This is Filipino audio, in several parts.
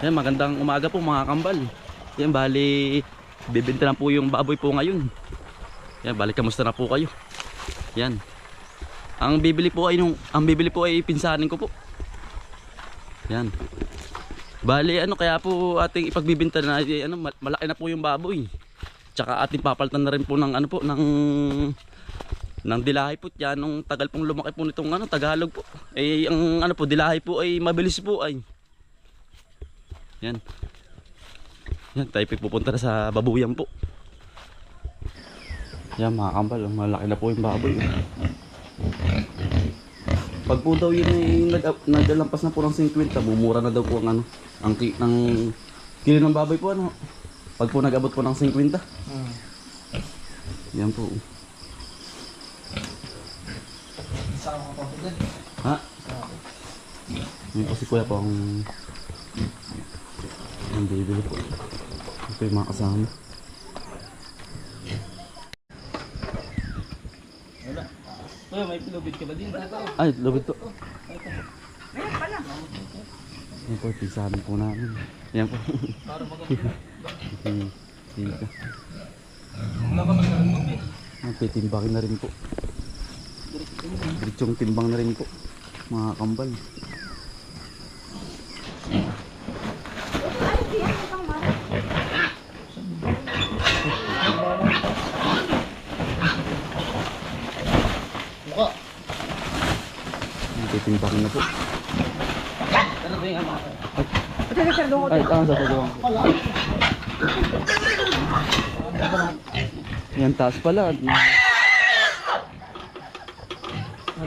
Ayan, magandang umaga po mga kambal. Yan, bali bibenta na po yung baboy po ngayon. Yan, bali kamusta na po kayo? Yan. Ang bibili po ay pinsanin ko po. Yan. Bali ano, kaya po ating ipagbibenta na ano, malaki na po yung baboy. Tsaka ating papalitan na rin po ng ano po ng dilahi po yan, nung tagal pong lumaki po nitong ano, Tagalog po. Eh ang ano po, dilahi po ay mabilis po ay. Yan. Yan, tayo pupunta na sa babuyan po. Yan mga kambal, malaki na po yung baboy. Pag po daw yun ay naglampas na po ng 50, bumura na daw po ang ano, ang kilo ng baboy po ano. Pag po nag-abot po ng 50. Yan po. Ha? Yan po si kuya po ang bibili po. Ito yung mga kasama. Wala. Oh, may lubid ka ba din? Ay, lubid po. Ayan pala. Yan po, pisahan po namin. Yan po. Para maganda. Tika. Wala ka ba sa lubid? Magtitimbangin na rin po. Diritsong timbang na rin po. Mga kambal. Mukha. Magtitimbangin na po. Ano ba yung ama? Ay, sa pagawang. Yan, taas pala.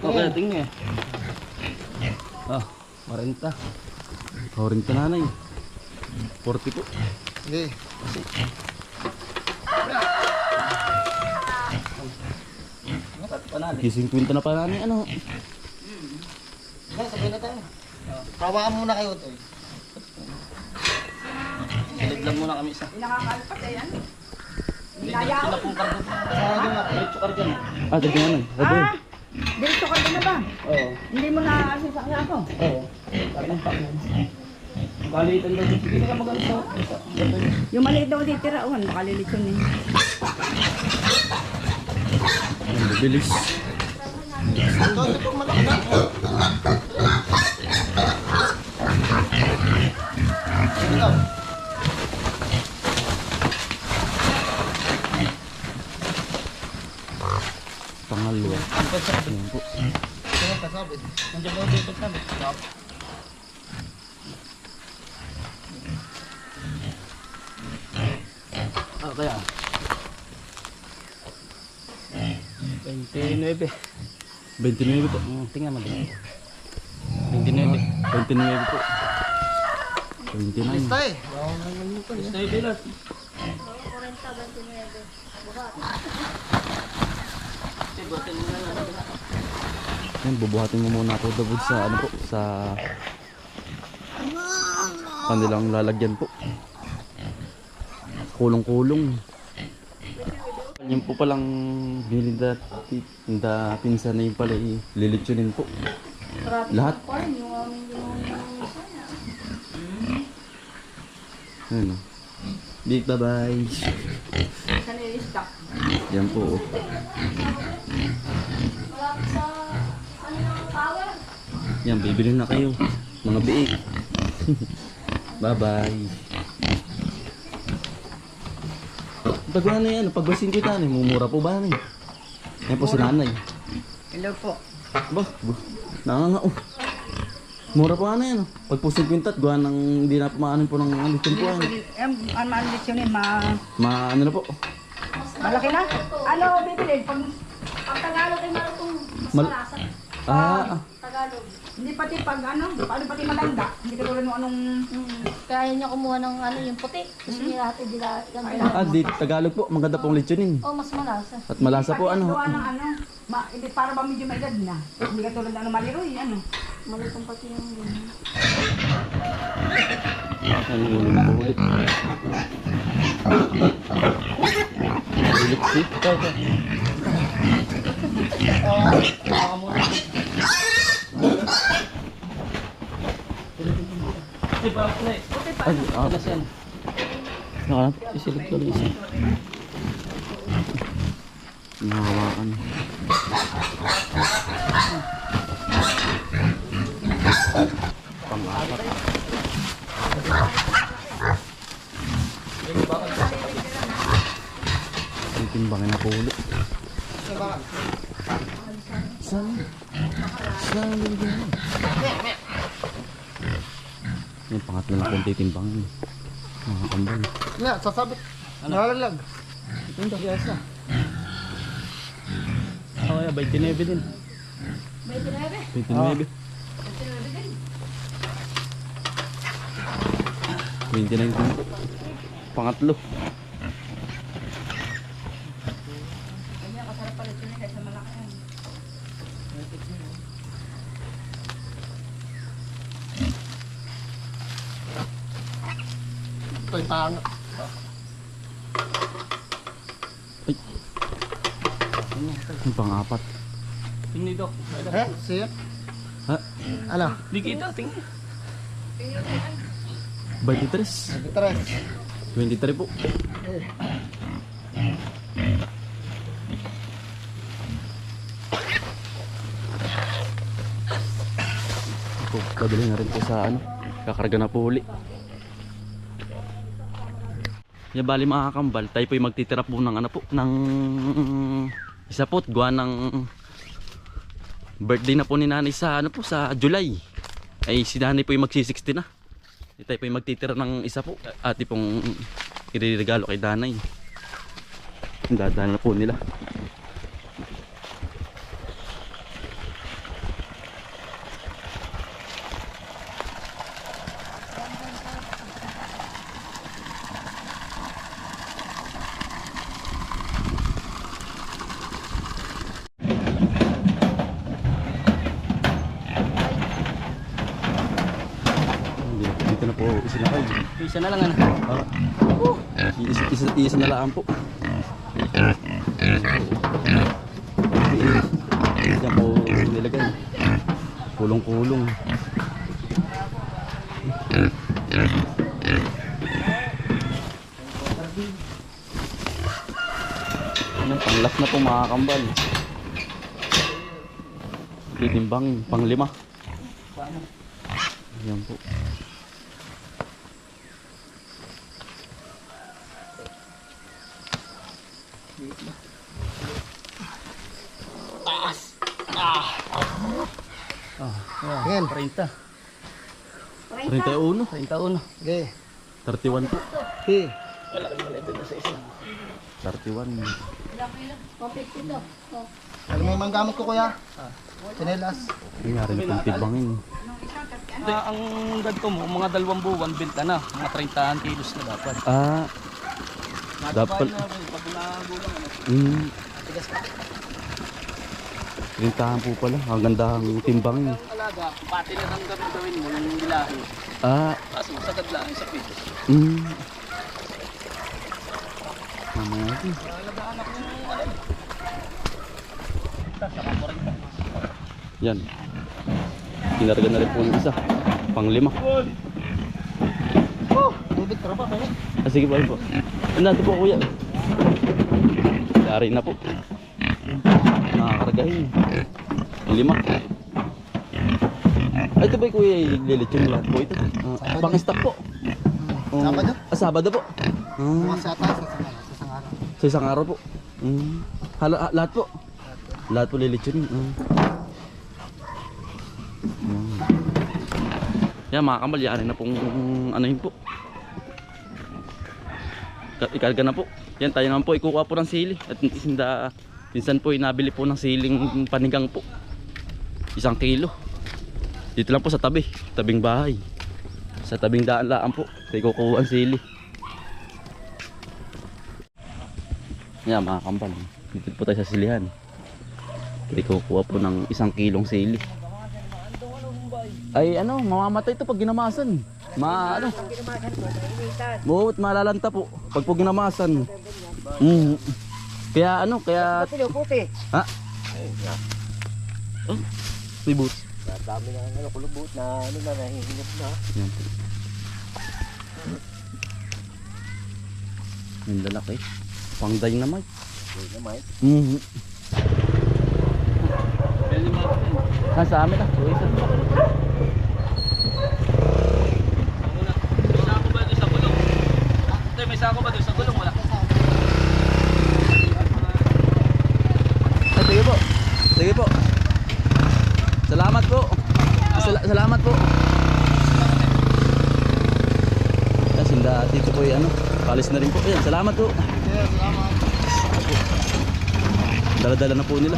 Okay, tingin eh. Ah, 40. 40 nanay. 40 po. Hindi. Gising 50 na pa nanay. Ano? Sabay na tayo. Pawakan muna kayo ito. Saliglan muna kami isa. Nakakalpat eh, ano? Hinayaan. Pinapong kargo. Saan nga? Diretso ka dyan. Ah, tignan nanay. Sabi. Diretso ka na ba? Oo. Hindi mo na sasakya ako. Oo. Parang pa. Balitan daw. Sige ka maganda sa. Yung maliit daw titira, baka lilitson eh. Yan, bibilis. Ito, ito malaki na. Ito. Pangalawa. Yan po. Ito kasabit. Nandiyan daw dito kasabit. Ah, kaya. 29. 29 po. Tingnan mo din. 29. 29 po. 29. Lista eh. Lista eh, bilat. Yan, bubuhatin mo muna ako dabod sa ano po, sa kanilang lalagyan po. Kulong-kulong. Yan po palang bilinda pinsan na yun pala lilitsunin po. Lahat. Ayun o. Big bye-bye. Saan i-stock? Yan po. Yan, bibili na kayo. Mga biik. Bye-bye. Pag ano yan, pag basin ko ito, mumura po ba? Yan po si nanay. Hello po. Ba, nangangao. Mura po ano yan. Pag po 50 at gawa ng hindi na maanin po ng lechon po. Ang maalit yun eh, Ano na po. malaki na. Ano bibili? Pag Tagalog ay marutong mas Mal- malasa. Tagalog. Hindi pati pag ano, paano pati malanda. Hindi ka tulad ng anong... Kaya niya kumuha ng ano, yung puti. Gusto niya lahat Di Tagalog po. Maganda pong lechonin. Oh, mas malasa. At malasa po ano. Gawa ng ano, hindi, para ba medyo may edad na. Hindi ka tulad ng ano, maliroy, ano. Malitong pati yung ganyan. Ano yung ulit po ulit. Ulit si. Diba, play? Puti Ay, Alas yan. nakakalap. Isilip ko lang isa. Nakahawakan. Pang-apat. Ang timbangin na pulo. Saan? Saan yung ganyan? Yung pangatlo na kong titimbangin. Mga kambal. Nga, sasabit. Nalalag. Ito yung tagyasa. Oo, kaya 29 din. 29. 29 din. Pangatlo. Ito yung tanga. Yung pang-apat. Tingnan dito. Siya? Ha? Ano? Di kita, tingnan. 23. Tres. 23 po. Ako, padali na rin po sa ano, kakarga na po uli. Ya bali mga kakambal, tayo po yung magtitira po ng ano po, ng isa po, gawa ng birthday na po ni nanay sa ano po, sa July. Ay si nanay po yung magsi-60 na. Tayo po yung magtitira ng isa po, ati pong iririgalo kay nanay. Dadaan na po nila. Dito na po isinakay. Isa na lang ano. Isa na lang po. Diyan po nilagay. Kulong-kulong. Yan, pang-last na po mga kambal. Titimbang pang-5. Yan po. Ngayon. 30. 31. 31. Okay. 31 po. Okay. 31. Alam mo yung mga gamit ko kuya? Chinelas. Nangyari na pong tibangin. Ang ganito mo, mga 2 buwan, benta na. Mga 30 kilos na dapat. Ah, dapat. Pag nagulang, ano. Rintahan po pala. Ang ganda ang timbangin. Ang alaga, pati na lang gawin mo yung bilahe. Ah, Kaso sagad lang sa piso. Mamaya natin. Alagaan ako yung ano. Saka mo rin. Yan. Kinarga na rin po ng isa. Pang-5. Oh, tubig tara pa kuya. Ah, sige po, po. Nandito po kuya. Dari na po. Nakakargahin. 5. Ay, ito ba kuya ililitsyon lahat po ito? Pang-stock po. Sabado? Sabado po. Mga sa atas, sa isang araw. Sa isang araw po. Lahat po. Lahat po lilitsunin. Yan mga kambal, yarin na pong anuhin po. Ikarga na po. Yan tayo naman po ikukuha po ng sili. At minsan po nabili po ng siling panigang po. 1 kilo. Dito lang po sa tabi. Tabing bahay. Sa tabing daan laan po. Tayo kukuha ang sili. Yan mga kambal. Dito po tayo sa silihan. Tayo kukuha po ng 1 kilong sili. Ay ano, mamamatay ito pag ginamasan. Ano? Malalanta po pag po ginamasan. Kaya ano, kaya Puti. ha? Oh, may boots. Dami na kulubot na ano na nahihingap na. Yan po. Yung lalaki. Pang dynamite. Dynamite? Mhm. Sa amin na. So, isa. May sako ba doon sa gulong? Ito, may sako ba doon sa gulong? Wala. Ay, sige po. Sige po. Salamat po. Salamat po. Yan, sinda dito po yung ano. Palis na rin po. Ayan, salamat po. Yeah, salamat. Dala-dala na po nila.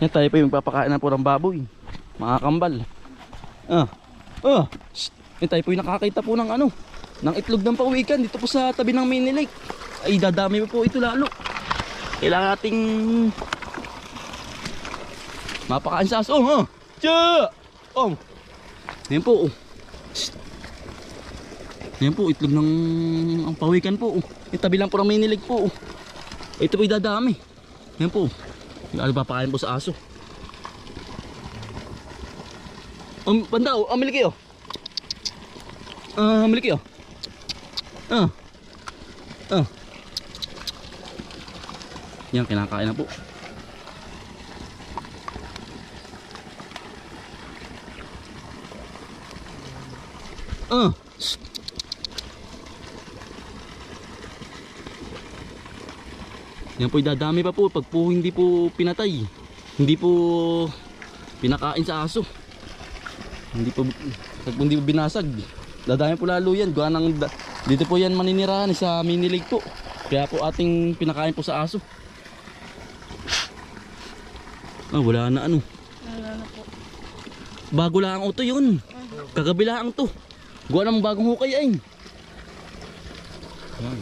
Yan, tayo po yung papakain na po ng baboy. Mga kambal. Yan, tayo po yung nakakita po ng ano, ng itlog ng pawikan dito po sa tabi ng mini lake. Ay, dadami po ito lalo. Kailangan nating mapakain sa aso. Tiya! Yan po. Yan po, itlog ng ang pawikan po. Yung tabi lang po ng mini lake po. Ito po yung dadami. Yan po. Ano papakain po sa aso. Panda, amili kayo. Amili kayo. Yan, kinakain na po. Yan po, dadami pa po pag po hindi po pinatay. Hindi po pinakain sa aso. Hindi po, pag po hindi po binasag, dadami po lalo yan. Dito po yan maninirahan sa mini lake po. Kaya po ating pinakain po sa aso. Wala na ano. Wala na po. Bago lang ito yun. Kagabilaan to. Gawa ng bagong hukay ay. Yan.